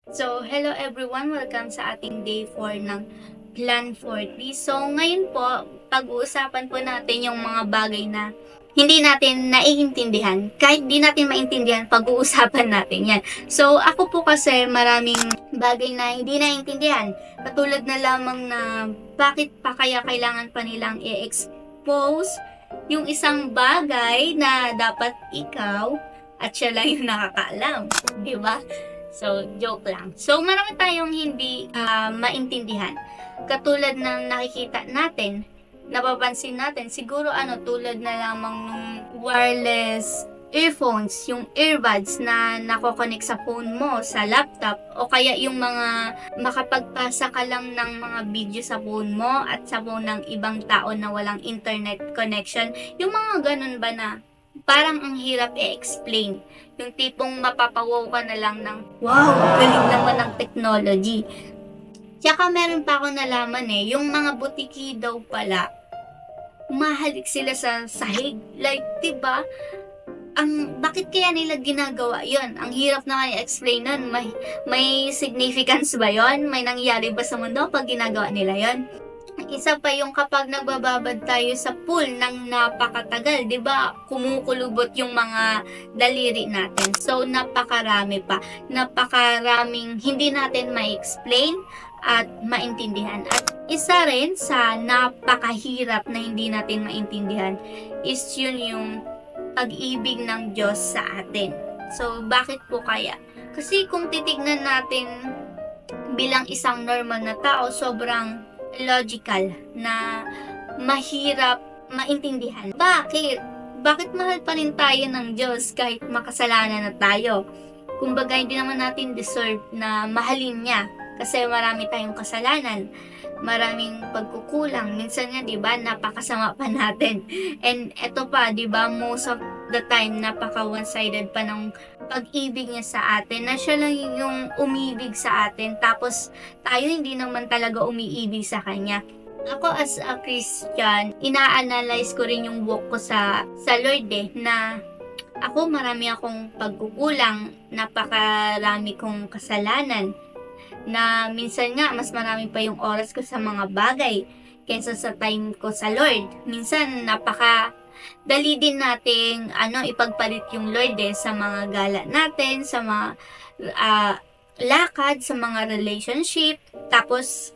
So, hello everyone! Welcome sa ating day 4 ng Plan 40. So, ngayon po, pag-uusapan po natin yung mga bagay na hindi natin naiintindihan. Kahit di natin maintindihan, pag-uusapan natin yan. So, ako po kasi maraming bagay na hindi naiintindihan. Katulad na lamang na bakit pa kaya kailangan pa nilang i-expose yung isang bagay na dapat ikaw at siya lang yung nakakaalam. Diba? So, joke lang. So, marami tayong hindi maintindihan. Katulad ng nakikita natin, napapansin natin, siguro tulad na lamang nung wireless earphones, yung earbuds na nako-connect sa phone mo, sa laptop, o kaya yung mga makapagpasa ka lang ng mga video sa phone mo at sa phone ng ibang tao na walang internet connection. Yung mga ganun ba na parang ang hirap i-explain. Yung tipong mapapawaw ka na lang ng, wow, galing naman ng technology. Tsaka meron pa ako nalaman yung mga butiki daw pala, mahalik sila sa sahig. Like, diba? Bakit kaya nila ginagawa yon? Ang hirap naman i-explain nun. May significance ba yon? May nangyari ba sa mundo pag ginagawa nila yon? Isa pa yung kapag nagbababad tayo sa pool ng napakatagal, 'di ba? Kumukulubot yung mga daliri natin. So napakarami pa. Napakaraming hindi natin ma-explain at maintindihan. At isa rin sa napakahirap na hindi natin maintindihan is yun yung pag-ibig ng Diyos sa atin. So bakit po kaya? Kasi kung titignan natin bilang isang normal na tao, sobrang logical na mahirap maintindihan. Bakit? Bakit mahal pa rin tayo ng Diyos kahit makasalanan na tayo? Kumbaga, hindi naman natin deserve na mahalin niya kasi marami tayong kasalanan, maraming pagkukulang. Minsan nga, 'di ba, napakasama pa natin. And eto pa, 'di ba, most of the time napaka one-sided pa ng pag-ibig niya sa atin, na siya lang yung umibig sa atin, tapos tayo hindi naman talaga umiibig sa kanya. Ako as a Christian, ina-analyze ko rin yung walk ko sa Lord na ako marami akong pagkukulang, napakarami kong kasalanan, na minsan nga mas marami pa yung oras ko sa mga bagay kaysa sa time ko sa Lord. Minsan dali din nating ipagpalit yung Lord sa mga gala natin, sa mga lakad, sa mga relationship. Tapos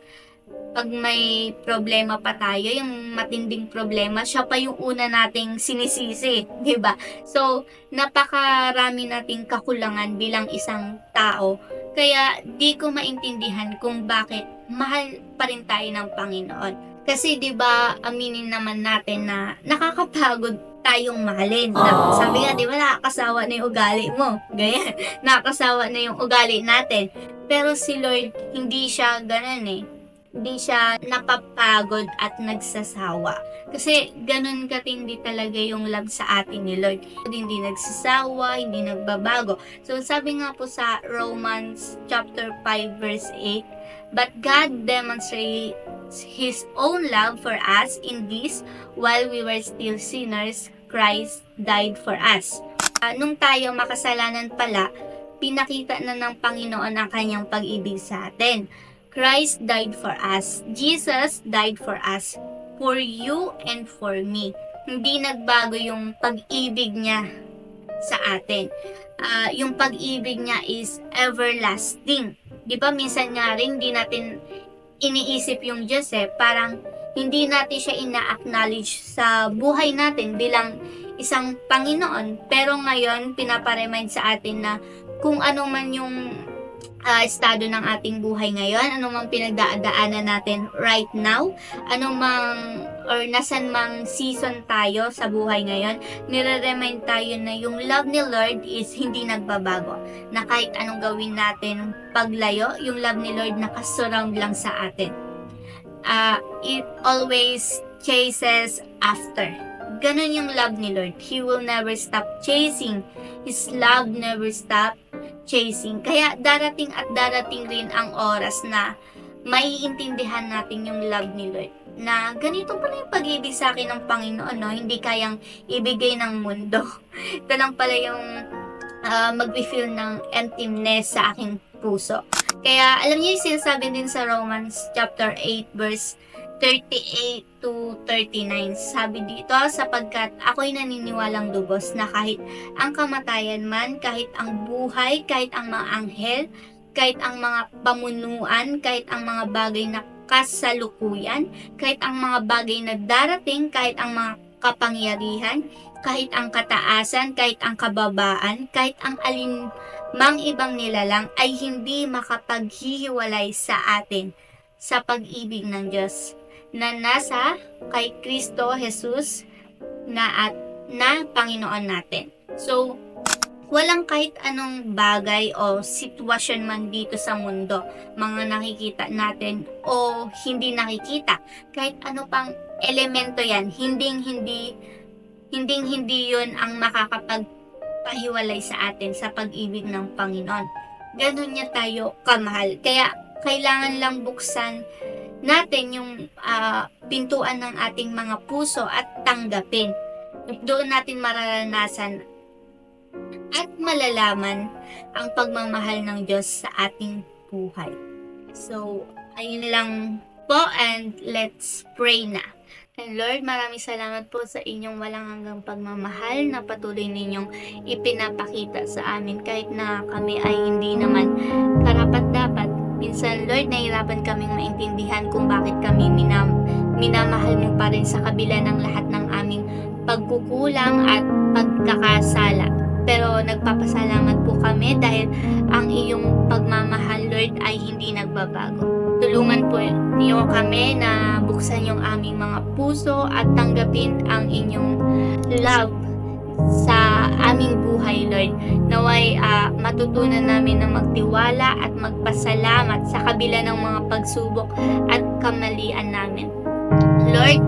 pag may problema pa tayo, yung matinding problema, siya pa yung una nating sinisisi, 'di ba? So napakarami nating kakulangan bilang isang tao. Kaya di ko maintindihan kung bakit mahal pa rin tayo ng Panginoon. Kasi 'di ba, aminin naman natin na nakakapagod tayong mahalin. Sabi nga, 'di ba, nakakasawa na yung ugali mo. Ganyan. Nakakasawa na yung ugali natin. Pero si Lord, hindi siya ganun Hindi siya napapagod at nagsasawa. Kasi ganun katindi talaga yung love sa atin ni Lord. Hindi nagsasawa, hindi nagbabago. So sabi nga po sa Romans chapter 5 verse 8, "But God demonstrates His own love for us in this, while we were still sinners, Christ died for us." Nung tayo makasalanan pala, pinakita na ng Panginoon ang kanyang pag-ibig sa atin. Christ died for us. Jesus died for us. For you and for me. Hindi nagbago yung pag-ibig niya sa atin. Yung pag-ibig niya is everlasting. Di ba minsan nga rin hindi natin iniisip yung Diyos parang hindi natin siya ina-acknowledge sa buhay natin bilang isang Panginoon. Pero ngayon, pinaparemind sa atin na kung ano man yung estado ng ating buhay ngayon, ano mang pinagdadaanan natin right now, ano mang or nasan mang season tayo sa buhay ngayon, nire-remind tayo na yung love ni Lord is hindi nagbabago. Na kahit anong gawin natin paglayo, yung love ni Lord nakasurround lang sa atin. It always chases after. Ganon yung love ni Lord. He will never stop chasing. His love never stop chasing. Kaya darating at darating rin ang oras na maiintindihan natin yung love ni Lord. Na ganito pala yung pag-ibig sa akin ng Panginoon, hindi kayang ibigay ng mundo. Ito lang pala yung mag-feel ng emptiness sa aking puso. Kaya alam niyo yung sinasabi din sa Romans chapter 8 verse 38 to 39. Sabi dito, sapagkat ako'y naniniwalang lubos na kahit ang kamatayan man, kahit ang buhay, kahit ang mga anghel, kahit ang mga pamunuan, kahit ang mga bagay na kasalukuyan, kahit ang mga bagay na darating, kahit ang mga kapangyarihan, kahit ang kataasan, kahit ang kababaan, kahit ang alinmang ibang nilalang ay hindi makapaghihiwalay sa atin sa pag-ibig ng Diyos na nasa kay Kristo Jesus na Panginoon natin. So, walang kahit anong bagay o sitwasyon man dito sa mundo, mga nakikita natin o hindi nakikita, kahit ano pang elemento yan, hindi yun ang makakapagpahiwalay sa atin sa pag-ibig ng Panginoon. Ganun niya tayo kamahal. Kaya kailangan lang buksan natin yung pintuan ng ating mga puso at tanggapin. Doon natin mararanasan at malalaman ang pagmamahal ng Diyos sa ating buhay. So, ayun lang po, and let's pray na. And Lord, maraming salamat po sa inyong walang hanggang pagmamahal na patuloy ninyong ipinapakita sa amin kahit na kami ay hindi naman karapat-dapat. Minsan, Lord, nahirapan kaming maintindihan kung bakit kami minamahal mo pa rin sa kabila ng lahat ng aming pagkukulang at pagkakasala. Pero nagpapasalamat po kami dahil ang iyong pagmamahal, Lord, ay hindi nagbabago. Tulungan po niyo kami na buksan yung aming mga puso at tanggapin ang inyong love sa aming buhay, Lord. Naway matutunan namin na magtiwala at magpasalamat sa kabila ng mga pagsubok at kamalian namin. Lord,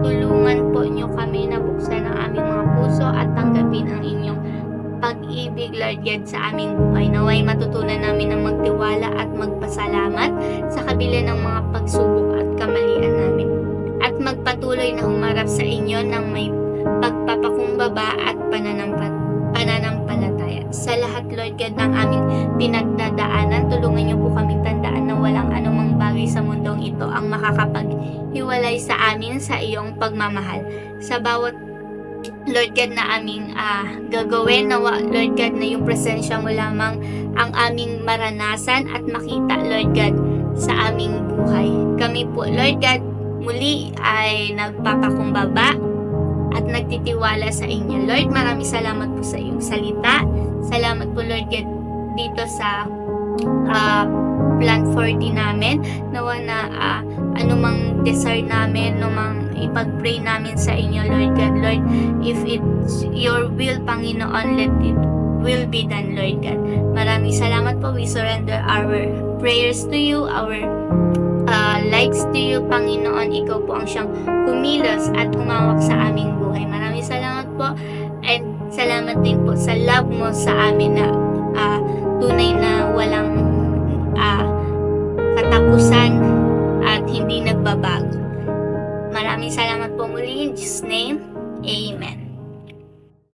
tulungan po niyo kami na buksan ang aming mga puso at tanggapin ang inyong pag-ibig, Lord God, sa aming buhay. Naway matutunan namin na magtiwala at magpasalamat sa kabila ng mga pagsubok at kamalian namin. At magpatuloy na humarap sa inyo ng may pagpapakumbaba at pananampalataya. Sa lahat, Lord God, ng aming pinagdadaanan, tulungan niyo po kaming tandaan na walang anumang bagay sa mundong ito ang makakapaghiwalay sa amin sa iyong pagmamahal. Sa bawat Lord God na aming gagawin, Lord God, na yung presensya mo lamang ang aming maranasan at makita, Lord God, sa aming buhay. Kami po, Lord God, muli ay nagpapakumbaba at nagtitiwala sa inyo. Lord, maraming salamat po sa iyong salita. Salamat po, Lord God, dito sa Plan 40 namin. Nawa na anumang desire namin, anumang ipag-pray namin sa inyo, Lord God. Lord, if it's your will, Panginoon, let it will be done, Lord God. Maraming salamat po. We surrender our prayers to you, our lives to you, Panginoon. Ikaw po ang siyang kumilos at humawak sa aming buhay. Maraming salamat po, and salamat din po sa love mo sa amin na tunay na walang